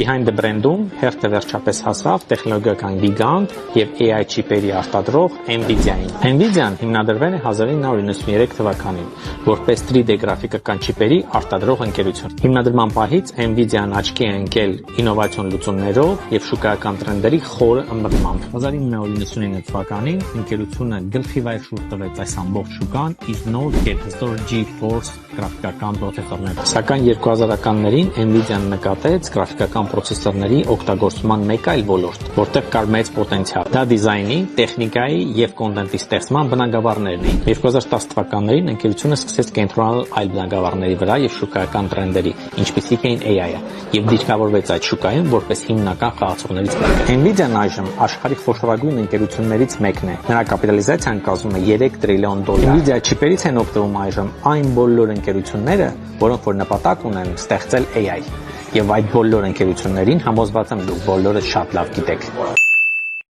Behind the brand-ում հերթը վերջապես հասավ տեխնոլոգիական գիգանտ եւ AI չիպերի արտադրող NVIDIA-ին։ NVIDIA-ն հիմնադրվել է 1993 թվականին որպես 3D գրաֆիկական չիպերի արտադրող ընկերություն։ Հիմնադրման պահից NVIDIA-ն աչքի է ընկել ինովացիոն լուծումներով եւ շուկայական տրենդերի խորը ըմբռնմամբ։ 1999 թվականին ընկերությունը գլխիվայր շուրջ տվեց այս ամբողջ շուկան իր նոր հզոր GeForce գրաֆիկական պրոցեսորները։ Սակայն 2000-ականներին NVIDIA-ն նկատեց գրաֆիկական պրոցեսորների օգտագործման մեկ այլ ոլորտ, որտեղ կար մեծ պոտենցիալ։ Դա դիզայնի, տեխնիկայի եւ կոնտենտի ստեղծման բնագավառներն էին։ 2010 թվականներին ընկերությունը սկսեց կենտրոնանալ այլ բնագավառների վրա եւ շուկայական տրենդերի, ինչպիսիք էին AI-ը, եւ դիրքավորվեց այդ շուկայում որպես հիմնական խաղացողներից մեկը։ NVIDIA-ն այժմ աշխարհի խոշորագույն ընկերություններից մեկն է։ Նրա կապիտալիզացիան կազմում է $3 տրիլիոն։ NVIDIA չիպերից են օգտվում այժմ այն բոլոր ընկերությունները, որոնք որ նպատակ ունեն ստեղծել AI։ Եվ այդ բոլոր ընկերություններին համոզված եմ դուք բոլորը շատ լավ գիտեք։